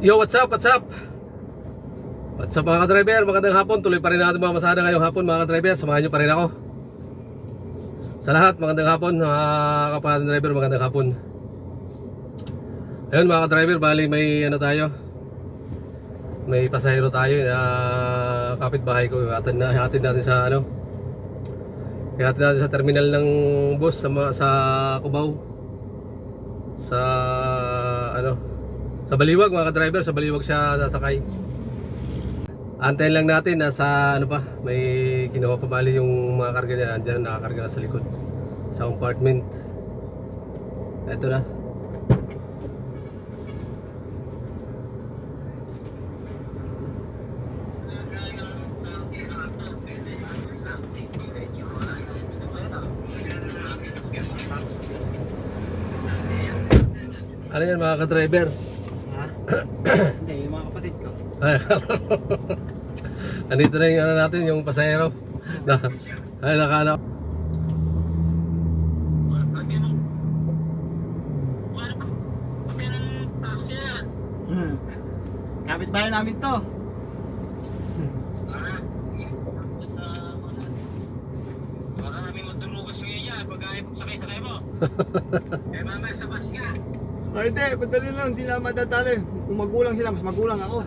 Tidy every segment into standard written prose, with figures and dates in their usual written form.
Yo, what's up, what's up? What's up mga ka-driver, magandang hapon. Tuloy pa rin natin mga masada ngayong hapon mga ka-driver. Samahan nyo pa rin ako. Sa lahat, magandang hapon mga kapatid driver, magandang hapon. Ayun mga ka-driver, bali may ano tayo, may pasahero tayo na kapitbahay ko. Hatid natin sa ano, hatid natin sa terminal ng bus sa Cubao. Sa ano, sa Baliwag mga ka-driver, sa Baliwag siya sasakay. Antayin lang natin, nasa ano pa, may kinuha pa bali yung mga karga niya. Nandiyan nakakarga na sa likod sa compartment. Ito na. Ano yan mga ka-driver? Ha? Hindi, yung mga kapatid ko. Andito na yung ano natin, yung pasahero. Ay, nakana. Kapitbahay namin to. Baka kami magdurugas ngayon yan pag sakay-sakay mo. Eh mamaya sa bus ka. Ay hindi, padali lang, hindi lang madadali. Kung magulang sila, mas magulang ako.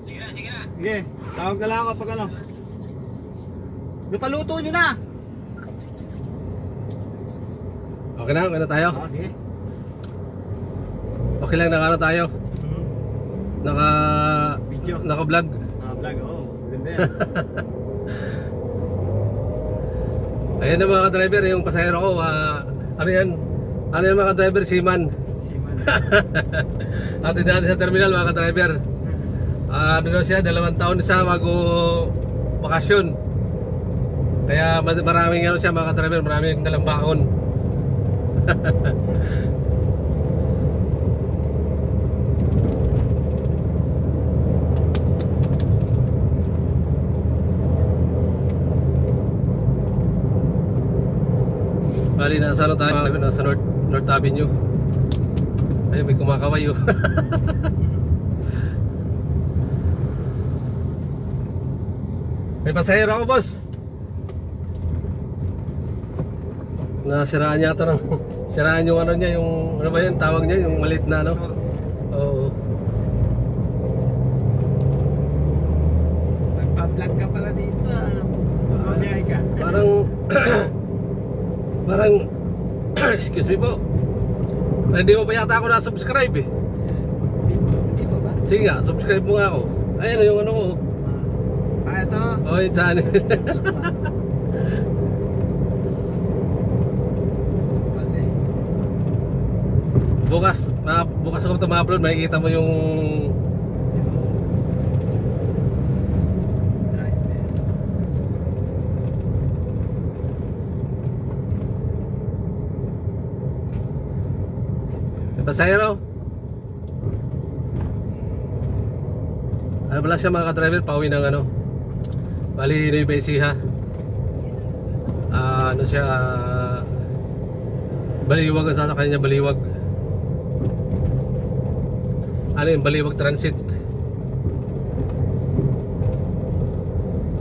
Sige na, sige na. Sige, tawag ka lang ako pag ano. Napaluto nyo na! Okay na tayo. Ah, sige. Okay lang, naka ano tayo. Video. Naka-vlog. Vlog, oh. Ganda yan. Ayan na mga ka-driver, yung pasahero ko. Ano yan? Ano yan mga ka-driver? Seaman. Siman. Hatid natin sa terminal mga ka-driver. Ano na siya, 2 taon na siya bago bakasyon. Kaya maraming ano siya mga ka-driver, maraming dalang baon. Bali, nasa ano tayo? Nasa North Avenue. Ayun, may kumakaway oh. May pasahero ako, boss. Nasiraan yata ng siraan yung ano niya, yung ano ba yun, tawag niya, yung maliit na ano. Oo. Nagpa-vlog ka pala dito, ano? Mabiyahe ka. Parang excuse me po. Hindi mo pa yata ako na-subscribe eh. Hindi pa ba? Sige nga, subscribe mo nga ako. Ayan yung ano ko. Ito. Oh, yung channel. Bukas ako ito ma-upload, makikita mo yung pasahero. Ano pala siya mga ka-driver, pauwi ng ano, bali Nueva Ecija. Ano siya, Baliwag ang sasakay niya, Baliwag. Ano yun, Baliwag Transit.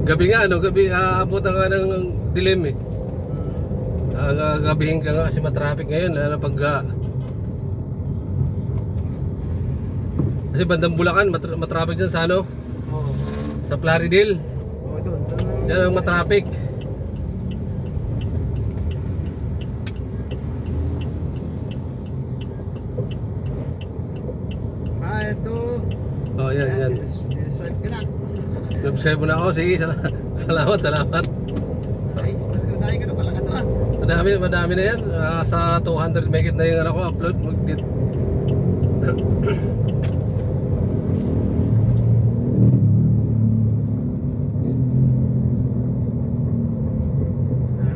Gabi nga, ano, gabi, aabutan ka ng dilim eh. Gabihin ka nga kasi matraffic ngayon, ano, pag kasi bandang Bulacan, matraffic dyan sa ano? Oo. Sa Plaridel. Oo, doon. Yan ang matraffic. Ito. Oh, yan. Sineswipe ka na. Subscribe mo na ako. Sige, salamat. Nice. Dahil ka na pala ano ah. Madami na yan. Sa 200 megit na yung ano ko, upload.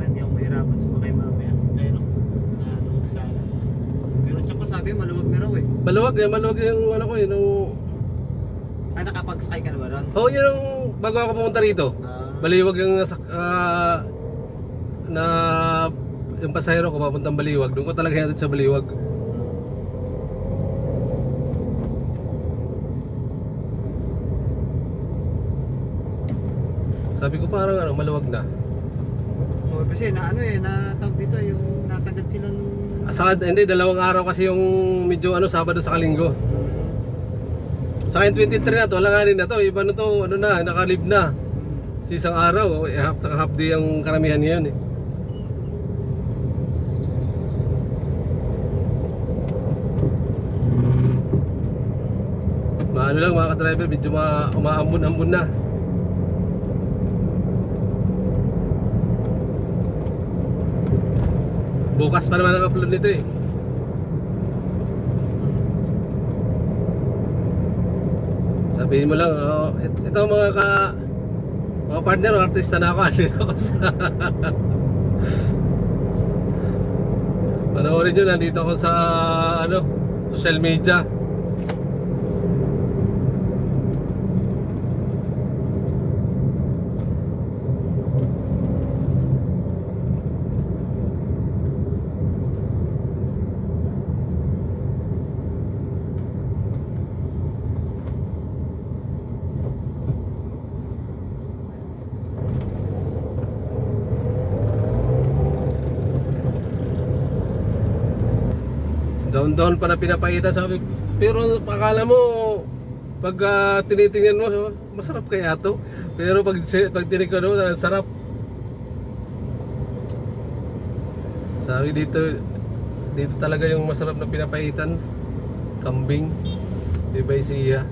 Hindi ako mahirapan sumakay mamaya. Ayun o. Sana. Pero tsaka sabi maluwag na raw eh. Maluwag yung ano ko, yun yung... Ay, nakapag-sakay ka na ba ron? Oh, yun yung bago ako pumunta rito. Baliwag yung na yung pasahero ko papuntang Baliwag, doon ko talaga hinatid sa Baliwag. Sabi ko parang ano, maluwag na. Oh, kasi na ano eh, na tawag dito yung nasagad sila nung Hindi, 2 araw kasi yung medyo ano, Sabado sa Linggo. Sa akin 23 na to, alanganin na to. Iba na to, ano na, nakalib na. Sa isang araw, half day ang karamihan ngayon eh. Ano lang mga ka-driver, medyo umaambon-ambon na. Bukas pa naman ang upload nito eh. Sabihin mo lang, oh, ito mga partner, artista na ako. Andito ako sa panoorin nyo, nandito ako sa ano, social media. Down pa na pinapakita sabi, pero akala mo pag tinitingnan mo masarap kaya to, pero pag tinignan mo sarap. Sabi dito talaga yung masarap na pinapaitan, kambing, iba siya.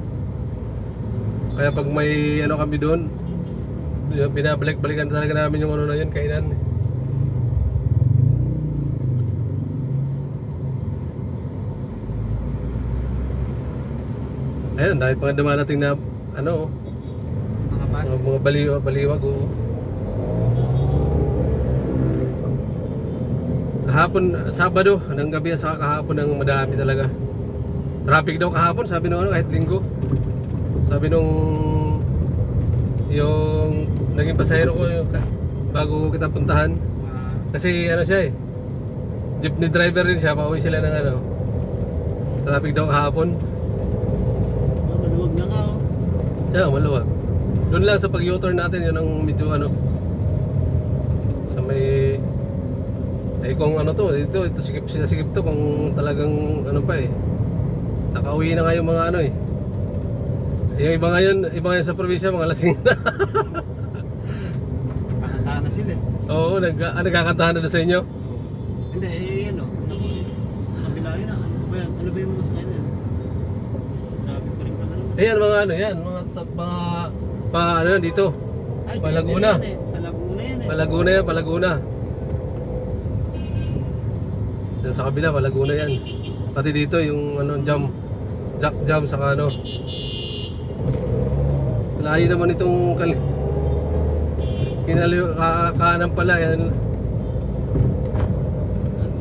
Kaya pag may ano kami doon, binabalik-balikan talaga namin yung ano na yun, kainan. Ayun, dahil pa nga dumarating na ano, mga bus. mga baliwag oh. Kahapon, Sabado, hanggang gabi sa kahapon ang madami talaga. Traffic daw kahapon, sabi nung ano, kahit linggo. Sabi nung yung naging pasahero ko bago kita puntahan. Kasi ano siya eh, jeepney driver rin siya, pauwi sila ng ano. Traffic daw kahapon. Maluwag na nga oh. Yeah, maluwag. Doon lang sa pag-U-turn natin, yun ang medyo ano. Sa may kung ano to, ito sikip to kung talagang ano pa eh. Nakauwi na nga yung mga ano eh. Yung iba ngayon sa probinsya, mga lasing na. Kakantahan na sila eh. Oo, nagkakantahan na doon sa inyo. Hindi, ano, naku, sa kabila yun ah. Ano ba yan? Ano ba yung mga sa kanya? Grabe pa rin talaga naman. Ayan mga ano yan, mga ano yan dito. Ay, Palaguna. yan eh. Sa Laguna yan eh. Palaguna yan, Palaguna. Yan sa kabila, Palaguna yan. Pati dito yung ano, jack jam saka ano. Layo naman itong kanan pala yan.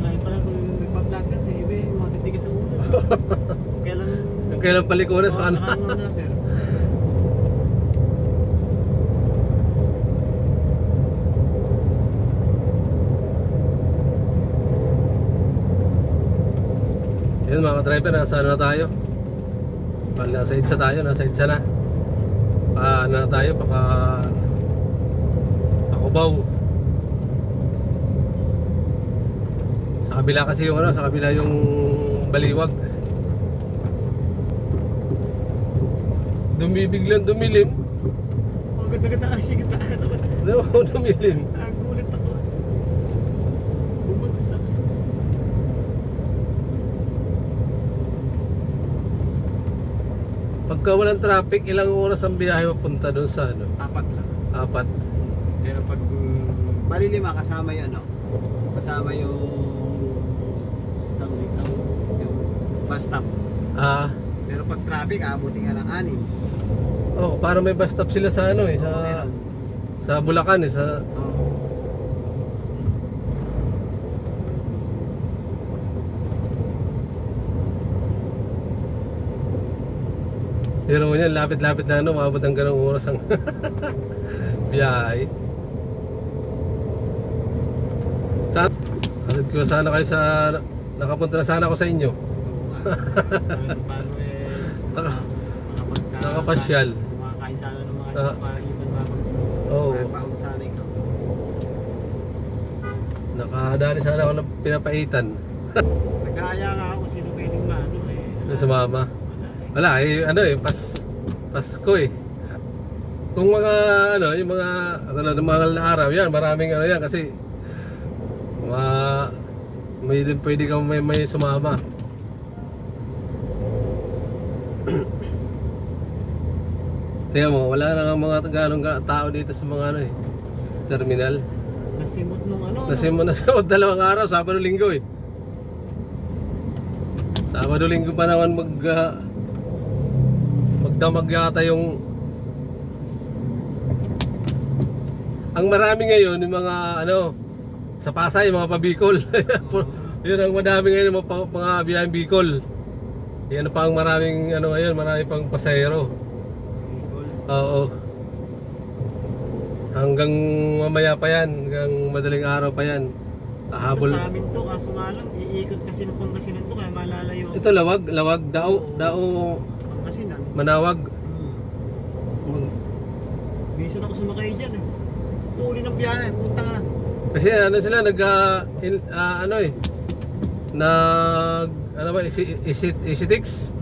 Marami pala kung nagpa-blaster eh. Iba yung mga titigas ang ulo. Kailan palikuna sa kanan. Na, sir. Yun mga driver, nasa ano na tayo? Nasa EDSA tayo, nasa EDSA na. Ano na tayo, Pakubaw. Sa kabila kasi yung ano, sa kabila yung Baliwag. Biglang dumilim. Oh, ganda-ganda kasi kita. Dumilim. Nagulit ako. Bumagsak. Pagka walang traffic, ilang oras ang biyahe papunta doon sa ano? 4 lang. 4. Pero pag bali 5 kasama yun, no? Kasama yung yung bus stop. Pero pag traffic, abutin nga ng 6. Oh, para may bus stop sila sa ano eh, Meron. sa Bulacan eh, sa Oo. pero mo yan, lapit-lapit na ano, maabot ang ganong oras ang biyahe. Kung sana kayo sa... Nakapunta na sana ako sa inyo. Oo nga. Kahit paano Naka- makapagka... nakapasyal. Makakain sana ng mga Ah. ibang Oo. paon sana ikaw. Nakadali sana ako ng pinapaitan. Nag-aaya nga ako sino pwedeng maano eh. Sumama. Wala eh. Wala eh, Pasko eh. Kung mga ano, yung mga mahal na araw yan, maraming ano yan kasi may din pwede kang may sumama. Tingnan mo, wala na nga mga ganong tao dito sa mga ano eh, terminal. Nasimot nung ano. Nasimot dalawang araw, Sabado Linggo eh. Sabado Linggo pa naman magdamag yata yung... Ang marami ngayon yung mga ano sa Pasay, mga pa-Bicol. Yun ang madami ngayon mga biyaheng Bicol. Yan pa ang maraming ano ngayon, marami pang pasahero. Oo. Hanggang mamaya pa yan, hanggang madaling araw pa yan. Ito Habol. sa amin to, kaso nga lang, iikot kasi ng Pangasinan to, kaya malalayo. Ito lawag, dao, Pangasinan. manawag. Minsan ako sumakay dyan eh. Tuli ng biyahe, puta nga. Kasi ano sila ano eh ano ba Isitix?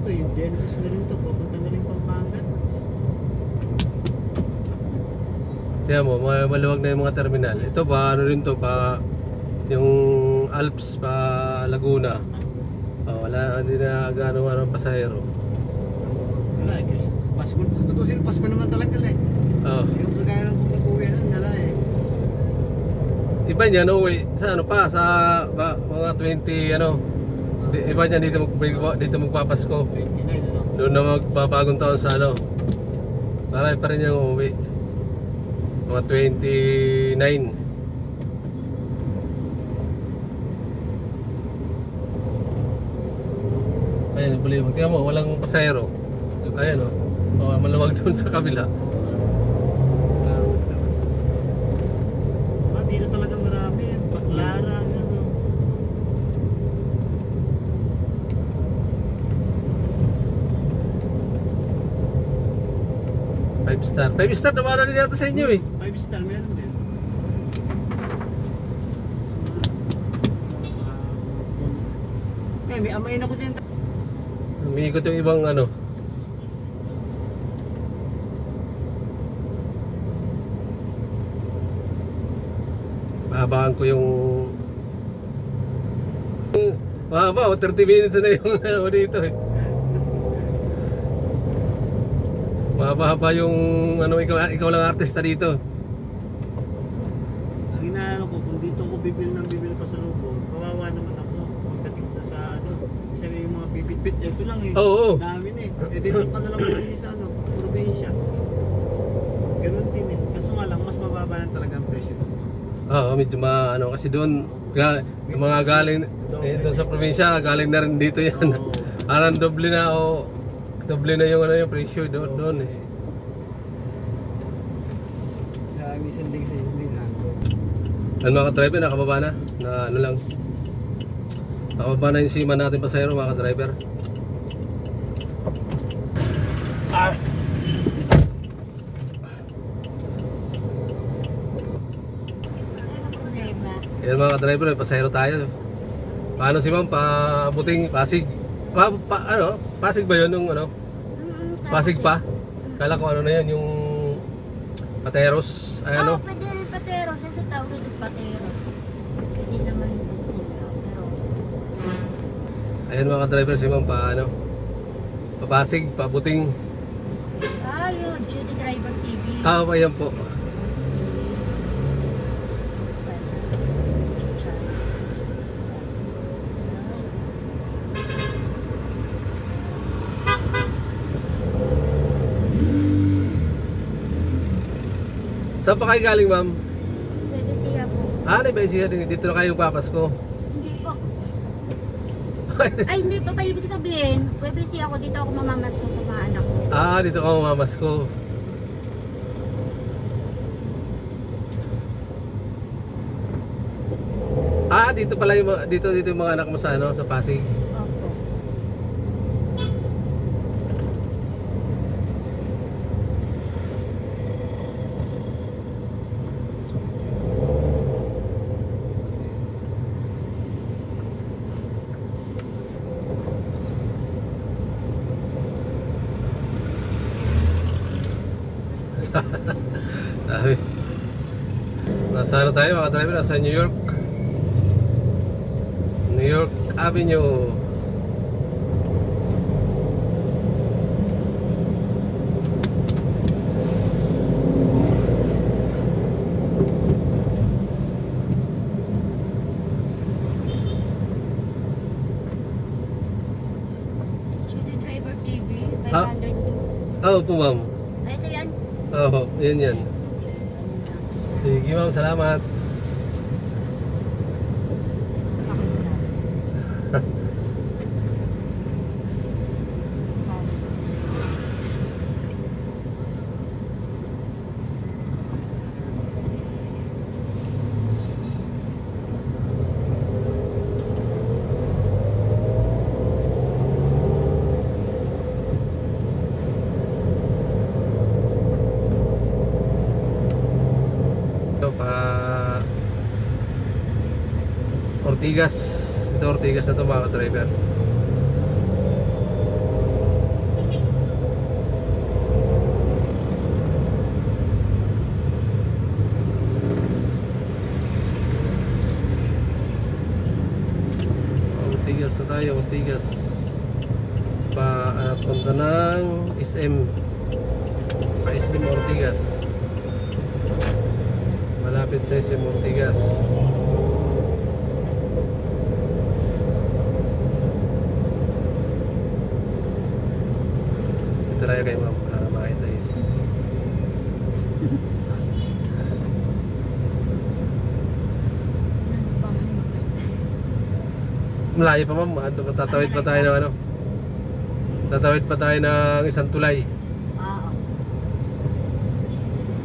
Ito yung Genesis na rin to, papunta na rin Pampangan. Tiyan mo, maluwag na yung mga terminal. Ito pa ano rin to pa yung Alps pa Laguna. Oh, wala hindi na gaano pasahero. Wala eh, guys. Pasko, sa totoo sila, Pasko naman talaga eh. Oh. Yung kagaya ng kung nag-uwi na, nala eh. Iba niya no sa ano pa sa mga 20 ano. Iba niya dito magpapasko. 29 ano. Doon na magpapagong taon sa ano. Marami pa rin yung uuwi. Mga 29. Ayan, Bulibog. Tingnan mo, walang pasahero. Ayan o. Oh, maluwag doon sa kabila. Dito talaga marami. Baklaran, ano. Five star naman rin yata sa inyo eh. 5 star meron din. May amayin ako dyan. Umiikot yung ibang ano. Babaan ko yung mahaba, 30 minutes na yung ano dito eh. Mahaba yung ano, ikaw lang artista dito. Ang inaano ko, kung dito ako bibil pa sa loob, kawawa naman ako. Pagdating ko sa ano, kasi yung mga bibit-bit, ito lang eh. Oo. Dami na eh. Eh dito ka na lang bibili sa ano, probinsya. Ganun din eh. Kaso nga lang, mas mababa na talaga ang presyo. Oo, medyo ano kasi doon yung mga galing doon sa probinsya, galing na rin dito yan. Oo. Parang doble na yung ano yung presyo doon eh. Kaya minsan din sa hindi na. Ano mga ka-driver, nakababa na ano lang. Nakababa na yung sima natin pasahero mga ka-driver. Yan mga ka-driver, may pasahero tayo. Paano si ma'am? Pabuting Pasig. Pasig ba yun? Yung ano? Pasig pa? Kala ko ano na yun, yung Pateros. Ay ano? Pwede rin Pateros. Sa tawag rin Pateros. Pwede naman pero... Ayan mga ka-driver, si ma'am ano? Papasig, pabuting. Yun. Judy Driver TV. Ayan po. Saan pa kayo galing, ma'am? Pwede siya po. Siya dito na kayo papasko. Hindi po. Ay, hindi pa pa ibig sabihin. Pwede siya ako dito ako mamamasko sa mga anak ko. Dito ka mamasko. Ah, dito pala yung dito yung mga anak mo sa ano, sa Pasig. Opo. Sabi. Nasa ano tayo mga driver? Nasa New York. New York Avenue. City Driver TV, Ha? 502. Oo po ma'am. Ay, ito yan. Oo, yan. Sige ma'am, salamat. Pakistan. Ito pa Ortigas. Ito Ortigas na ito mga driver. Ortigas na tayo, Ortigas. Punta ng SM. SM Ortigas. Malapit sa SM Ortigas. Ito tayo kay ma'am para makita yun. Malayo pa ma'am. Tatawid pa tayo ng ano? Tatawid pa tayo ng isang tulay. Wow.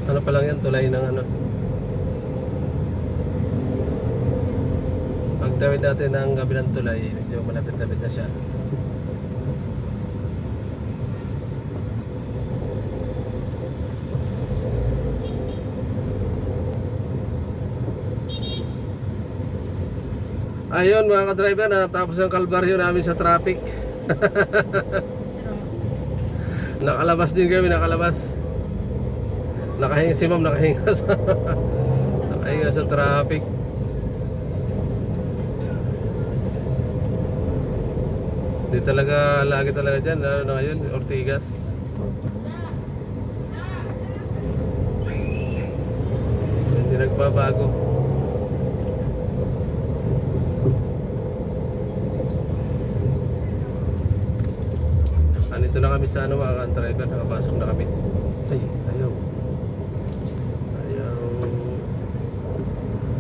Ano pa lang yan? Tulay ng ano? Pagtawid natin ng kabilang tulay, medyo malapit-lapit na siya. Ayun mga ka-driver, natapos ang kalbaryo namin sa traffic. Nakalabas din kami, nakalabas. Nakahinga si ma'am, nakahinga sa nakahinga sa traffic. Hindi talaga, lagi talaga dyan, lalo na ngayon, Ortigas. Hindi nagbabago. Andito na kami sa ano mga driver, nakapasok na kami. Ay, ayaw.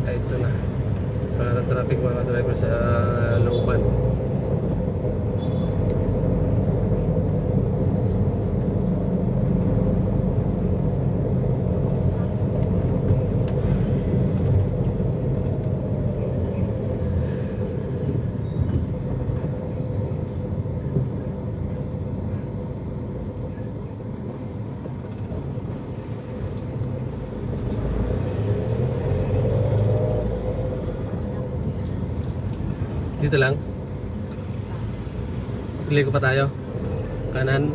Ay, ito na. Para traffic mga driver sa looban. Dito lang. Ligo pa tayo. Kanan.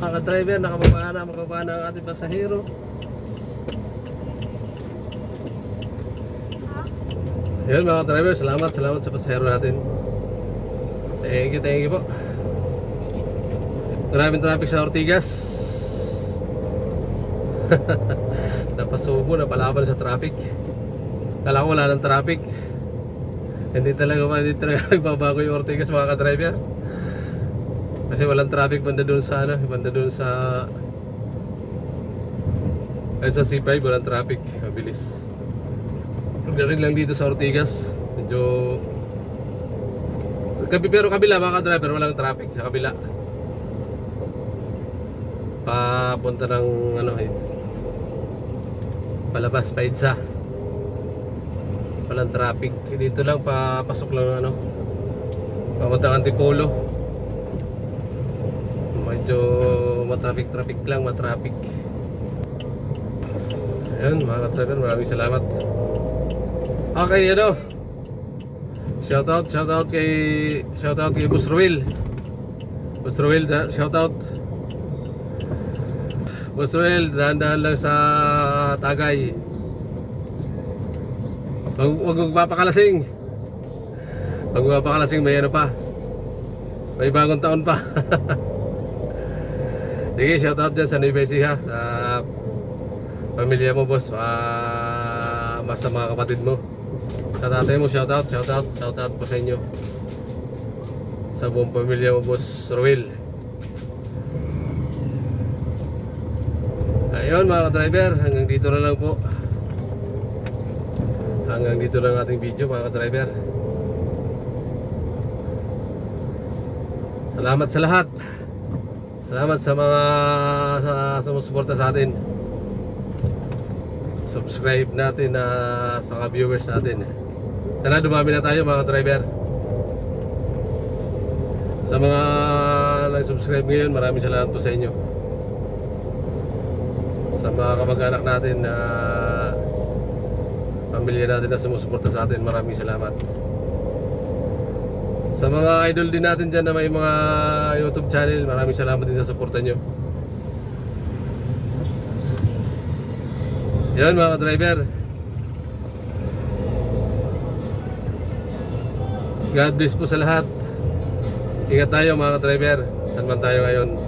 Mga driver, makababa na ang ating pasahero. Ayun mga driver, salamat sa pasahero natin. Thank you po. Maraming traffic sa Ortigas. Napasubo, napalaban sa traffic. Kala ko wala ng traffic. Hindi talaga nagbabago yung Ortigas mga ka-driver. Kasi walang traffic banda doon sa ano, banda doon sa ay sa C5 walang traffic, mabilis. Pagdating lang dito sa Ortigas, medyo pero kabila mga driver, walang traffic sa kabila. Papunta ng ano palabas pa Idsa. Walang traffic. Dito lang papasok lang ano. Papunta Antipolo. Medyo matraffic lang, matraffic. Ayun mga driver, maraming salamat. Okay, ano? Shoutout kay Boss Ruel. Boss Ruel, shoutout. Boss Ruel, dahan-dahan lang sa Tagay. Huwag magpapakalasing. Huwag magpapakalasing, may ano pa. May bagong taon pa. Sige, shoutout dyan sa Nueva Ecija, sa pamilya mo, boss. Sa mga kapatid mo. Sa tatay mo, shoutout po sa inyo. Sa buong pamilya mo, Boss Ruel. Ayun mga driver, hanggang dito na lang po. Hanggang dito lang ating video mga driver. Salamat sa lahat. Salamat sa mga sumusuporta sa atin. Subscribe natin sa mga viewers natin. Sana dumami na tayo mga driver. Sa mga nag-subscribe ngayon, maraming salamat po sa inyo. Sa mga kamag-anak natin na pamilya natin na sumusuporta sa atin, maraming salamat. Sa mga idol din natin dyan na may mga YouTube channel, maraming salamat din sa suporta nyo. Yan mga driver. God bless po sa lahat. Ingat tayo mga driver. Saan man tayo ngayon.